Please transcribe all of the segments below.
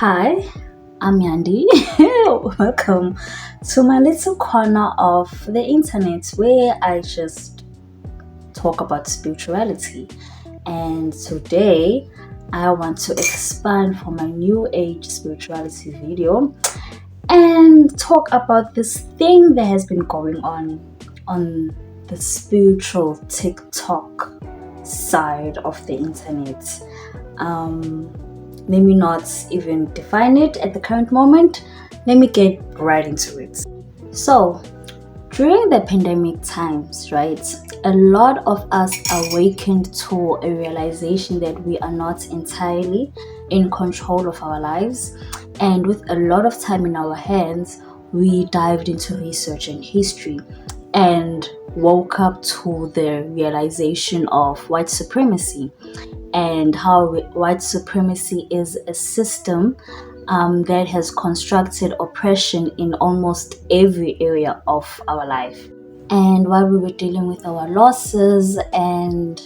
Hi, I'm Yandi. Welcome to my little corner of the internet where I just talk about spirituality. And today I want to expand for my new age spirituality video and talk about this thing that has been going on the spiritual TikTok side of the internet. Let me not even define it at the current moment. Let me get right into it. So, during the pandemic times, right, a lot of us awakened to a realization that we are not entirely in control of our lives. And with a lot of time in our hands, we dived into research and history and woke up to the realization of white supremacy and how white supremacy is a system that has constructed oppression in almost every area of our life. And while we were dealing with our losses and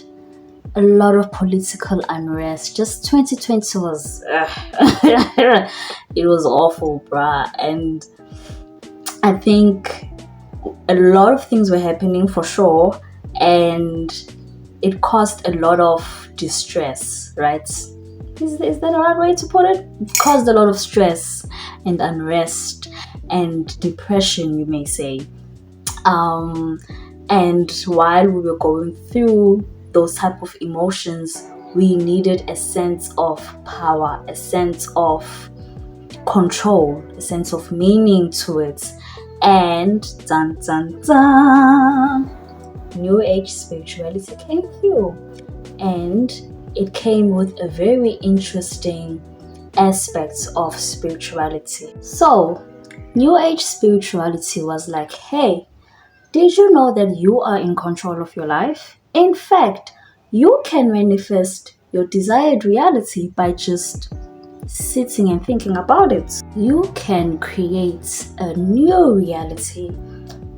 a lot of political unrest, just 2020 was it was awful, bruh. And I think a lot of things were happening for sure, and it caused a lot of distress, right? Is that the right way to put it? It caused a lot of stress and unrest and depression, you may say. And while we were going through those type of emotions, we needed a sense of power, a sense of control, a sense of meaning to it. And dun dun dun, New Age spirituality came through, and it came with a very interesting aspects of spirituality. So, New Age spirituality was like, hey, did you know that you are in control of your life? In fact, you can manifest your desired reality by just sitting and thinking about it. You can create a new reality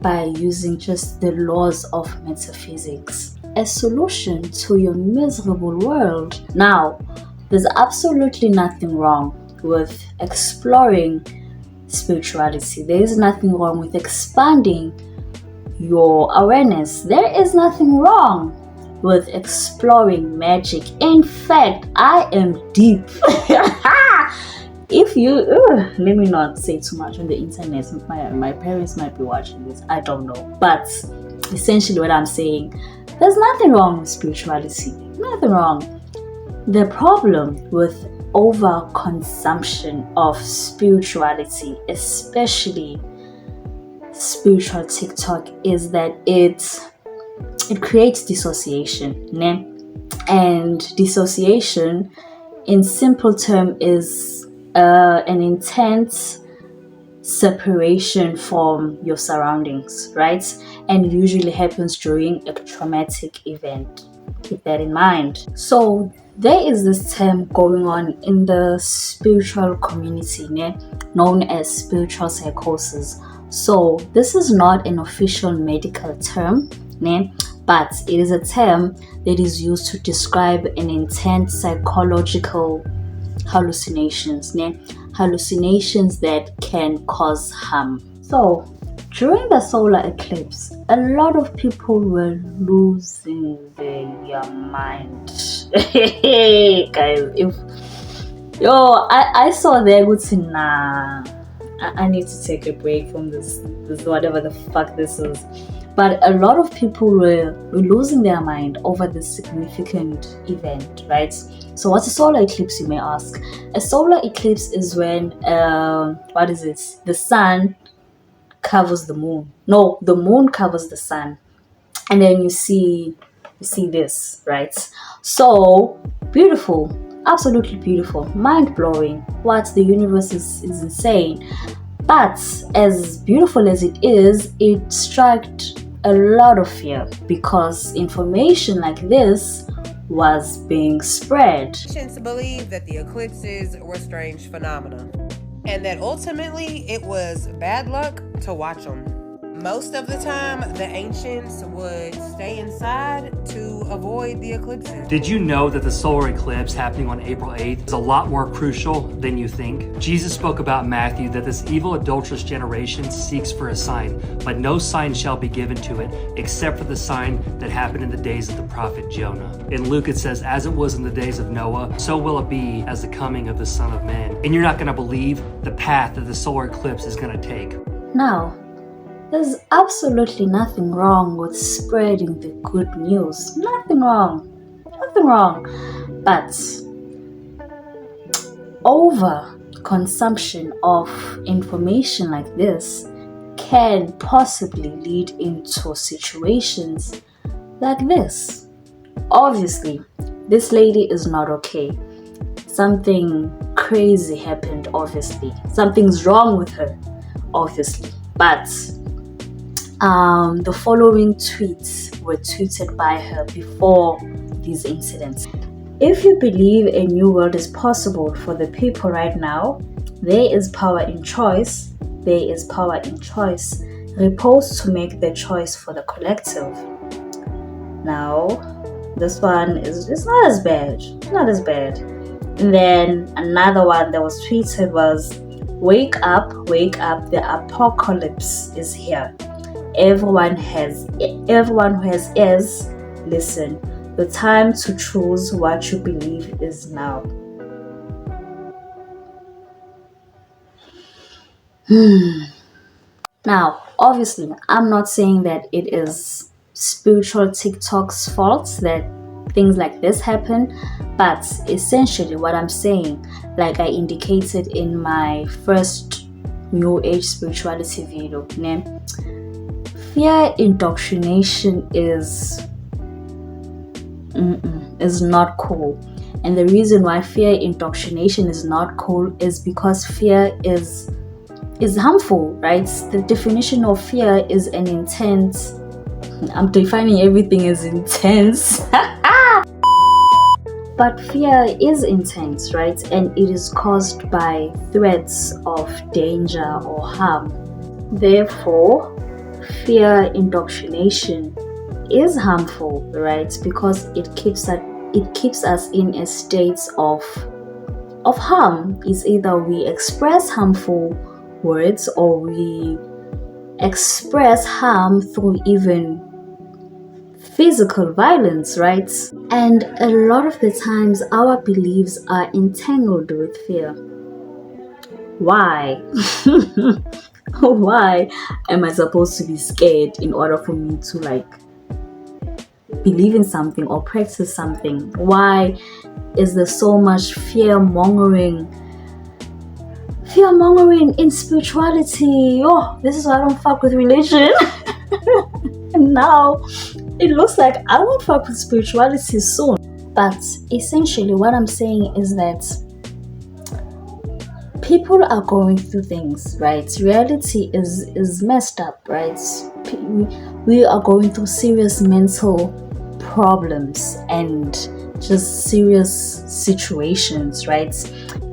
by using just the laws of metaphysics, a solution to your miserable world. Now, there's absolutely nothing wrong with exploring spirituality. There is nothing wrong with expanding your awareness. There is nothing wrong with exploring magic. In fact, I am deep. If you let me not say too much on the internet, my parents might be watching this, I don't know, but essentially what I'm saying, there's nothing wrong with spirituality, nothing wrong. The problem with overconsumption of spirituality, especially spiritual TikTok, is that it creates dissociation, né? And dissociation in simple term is an intense separation from your surroundings, right? And it usually happens during a traumatic event. Keep that in mind. So there is this term going on in the spiritual community, known as spiritual psychosis. So this is not an official medical term, but it is a term that is used to describe an intense psychological hallucinations that can cause harm. So during the solar eclipse, a lot of people were losing their mind. Guys, I saw there good, nah, I need to take a break from this whatever the fuck this is. But a lot of people were losing their mind over this significant event, right? So what's a solar eclipse, you may ask? A solar eclipse is when, the sun covers the moon. No, the moon covers the sun. And then you see this, right? So, beautiful, absolutely beautiful, mind-blowing. What, the universe is insane. But as beautiful as it is, it struck a lot of fear because information like this was being spread. Patients believe that the eclipses were strange phenomena and that ultimately it was bad luck to watch them. Most of the time, the ancients would stay inside to avoid the eclipses. Did you know that the solar eclipse happening on April 8th is a lot more crucial than you think? Jesus spoke about Matthew that this evil adulterous generation seeks for a sign, but no sign shall be given to it except for the sign that happened in the days of the prophet Jonah. In Luke it says, as it was in the days of Noah, so will it be as the coming of the Son of Man. And you're not going to believe the path that the solar eclipse is going to take. Now, there's absolutely nothing wrong with spreading the good news. Nothing wrong. Nothing wrong. But over consumption of information like this can possibly lead into situations like this. Obviously, this lady is not okay. Something crazy happened, obviously. Something's wrong with her, obviously. But the following tweets were tweeted by her before these incidents. If you believe a new world is possible for the people right now, there is power in choice. There is power in choice. Reposed to make the choice for the collective. Now, this one is not as bad. Not as bad. And then another one that was tweeted was, wake up, the apocalypse is here. Everyone who has ears, listen. The time to choose what you believe is now. Now, obviously, I'm not saying that it is spiritual TikTok's fault that things like this happen, but essentially what I'm saying, like I indicated in my first New Age spirituality video, fear indoctrination is not cool. And the reason why fear indoctrination is not cool is because fear is harmful, right? The definition of fear is an intense. I'm defining everything as intense. But fear is intense, right? And it is caused by threats of danger or harm. Therefore, fear indoctrination is harmful, right? Because it keeps us in a state of harm. It's either we express harmful words or we express harm through even physical violence, right? And a lot of the times our beliefs are entangled with fear. Why? Why am I supposed to be scared in order for me to believe in something or practice something? Why is there so much fear mongering in spirituality? Oh, this is why I don't fuck with religion. And now it looks like I won't fuck with spirituality soon. But essentially what I'm saying is that people are going through things, right? Reality is messed up, right? We are going through serious mental problems and just serious situations, right?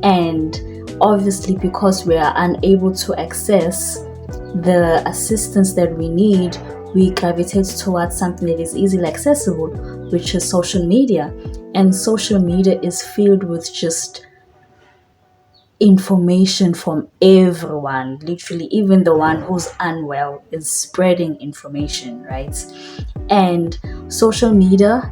And obviously because we are unable to access the assistance that we need, we gravitate towards something that is easily accessible, which is social media. And social media is filled with just information from everyone. Literally, even the one who's unwell is spreading information, right? And social media,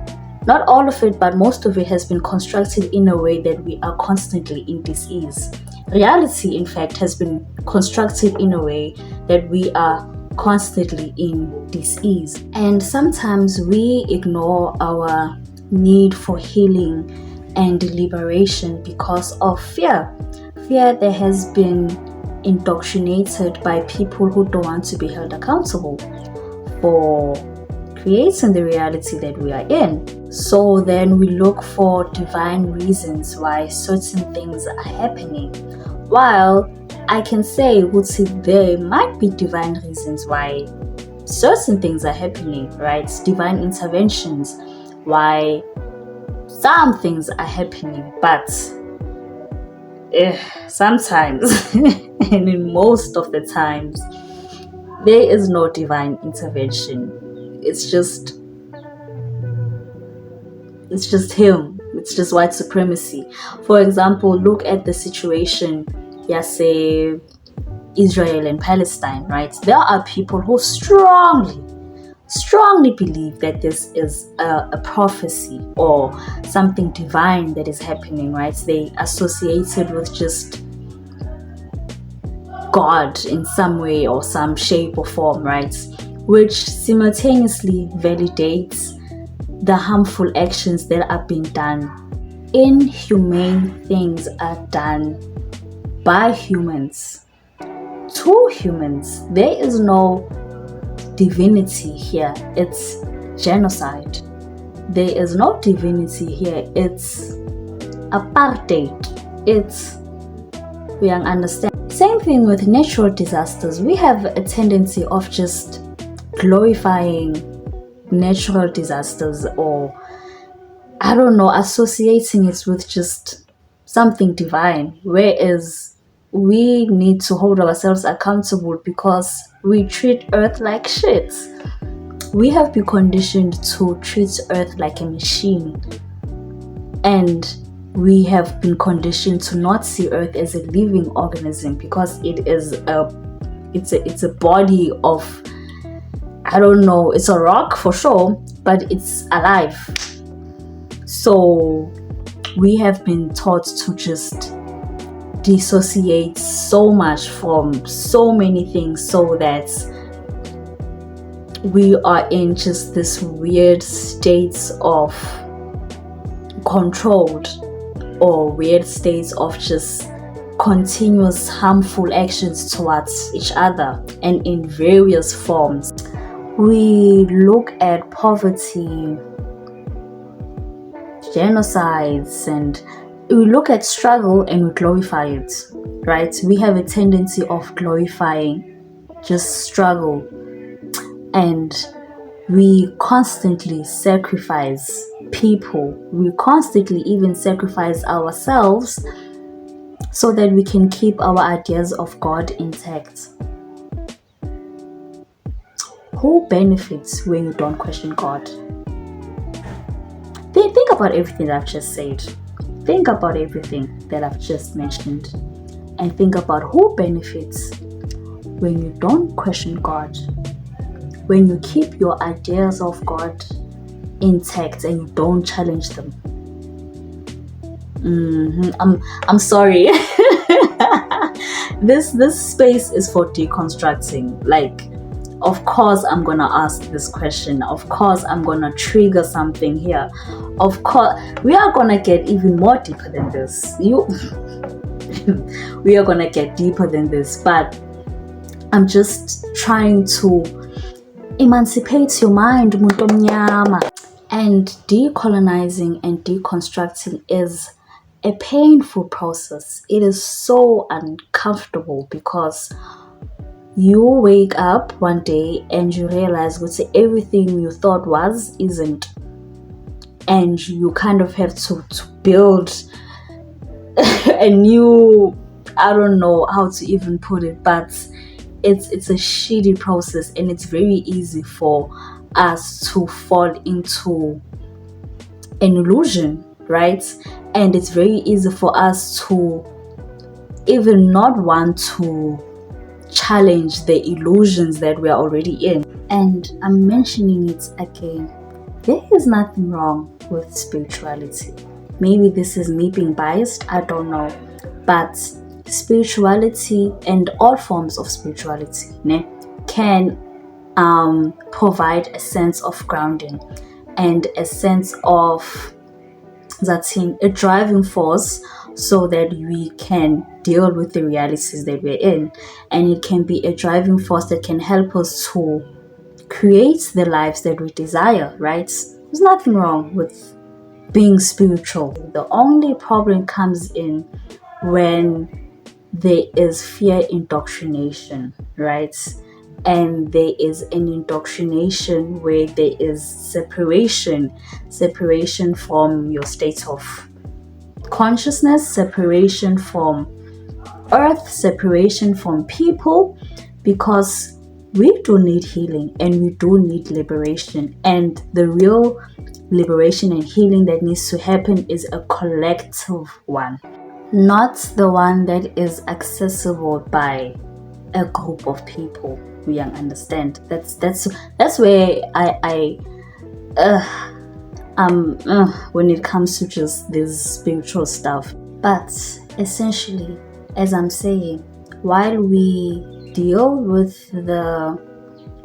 not all of it, but most of it has been constructed in a way that we are constantly in dis-ease. Reality, in fact, has been constructed in a way that we are constantly in dis-ease. And sometimes we ignore our need for healing and liberation because of fear. Fear that has been indoctrinated by people who don't want to be held accountable for creating the reality that we are in. So then we look for divine reasons why certain things are happening. While I can say, there might be divine reasons why certain things are happening, right? Divine interventions, why some things are happening, but sometimes, and in most of the times, There is no divine intervention. It's just him. It's just white supremacy. For example, look at the situation, say Israel and Palestine, right? There are people who strongly believe that this is a prophecy or something divine that is happening, right? They associate it with just God in some way or some shape or form, right? Which simultaneously validates the harmful actions that are being done. Inhumane things are done by humans to humans. There is no divinity here. It's genocide. There is no divinity here. It's apartheid. We understand. Same thing with natural disasters. We have a tendency of just glorifying natural disasters, or associating it with just something divine, whereas we need to hold ourselves accountable because we treat Earth like shit. We have been conditioned to treat Earth like a machine, and we have been conditioned to not see Earth as a living organism because it is it's a body of, it's a rock for sure, but it's alive. So we have been taught to just dissociate so much from so many things, so that we are in just this weird states of controlled, or weird states of just continuous harmful actions towards each other and in various forms. We look at poverty, genocides, and we look at struggle and we glorify it, right? We have a tendency of glorifying just struggle, and we constantly sacrifice people. We constantly even sacrifice ourselves so that we can keep our ideas of God intact. Who benefits when you don't question God? Think about everything that I've just said. Think about everything that I've just mentioned, and think about who benefits when you don't question God, when you keep your ideas of God intact and you don't challenge them. I'm sorry. This space is for deconstructing. Like, of course I'm gonna ask this question. Of course I'm gonna trigger something here. Of course we are gonna get even more deeper than this. We are gonna get deeper than this, but I'm just trying to emancipate your mind, muntu omnyama. And decolonizing and deconstructing is a painful process. It is so uncomfortable because you wake up one day and you realize that everything you thought was isn't, and you kind of have to build a new, I don't know how to even put it, but it's a shitty process, and it's very easy for us to fall into an illusion, right? And it's very easy for us to even not want to challenge the illusions that we are already in. And I'm mentioning it again, there is nothing wrong with spirituality. Maybe this is me being biased, I don't know, but spirituality and all forms of spirituality can provide a sense of grounding and a sense of a driving force, so that we can deal with the realities that we're in. And it can be a driving force that can help us to create the lives that we desire, right? There's nothing wrong with being spiritual. The only problem comes in when there is fear indoctrination, right? And there is an indoctrination where there is separation from your state of consciousness, separation from earth, separation from people, because we do need healing and we do need liberation. And the real liberation and healing that needs to happen is a collective one, not the one that is accessible by a group of people. We understand. That's where I when it comes to just this spiritual stuff. But essentially, as I'm saying, while we deal with the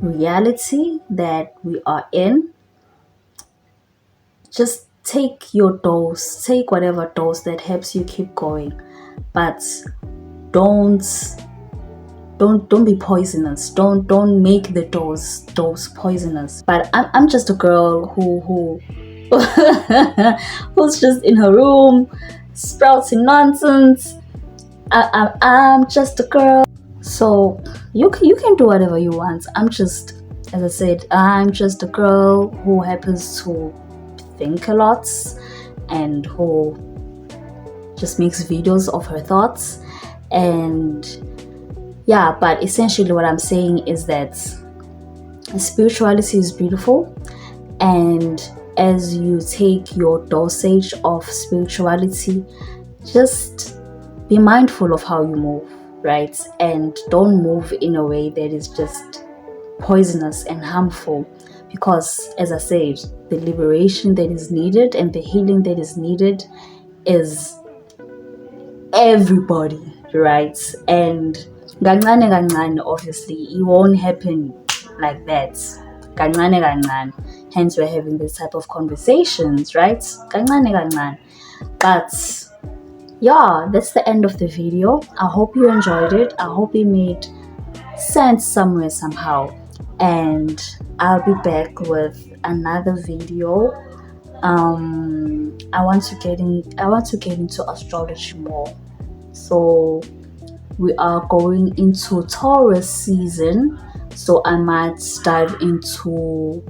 reality that we are in, just take your dose, take whatever dose that helps you keep going, but don't be poisonous. Don't make the dose poisonous. But I'm just a girl who who's just in her room sprouting nonsense. I'm just a girl, so you can do whatever you want. As I said, I'm just a girl who happens to think a lot and who just makes videos of her thoughts. And yeah, but essentially what I'm saying is that spirituality is beautiful, and as you take your dosage of spirituality, just be mindful of how you move, right? And don't move in a way that is just poisonous and harmful, because as I said, the liberation that is needed and the healing that is needed is everybody, right? And kancane, obviously it won't happen like that. Kancane. Hence we're having this type of conversations, right? Kancane. But yeah, that's the end of the video. I hope you enjoyed it. I hope it made sense somewhere, somehow. And I'll be back with another video. I want to get into astrology more. So we are going into Taurus season, so I might dive into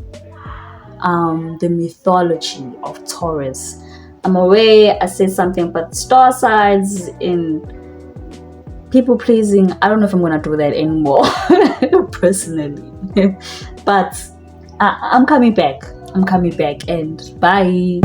the mythology of Taurus. I'm aware I said something about star signs in people pleasing. I don't know if I'm gonna do that anymore personally. But I'm coming back, and bye.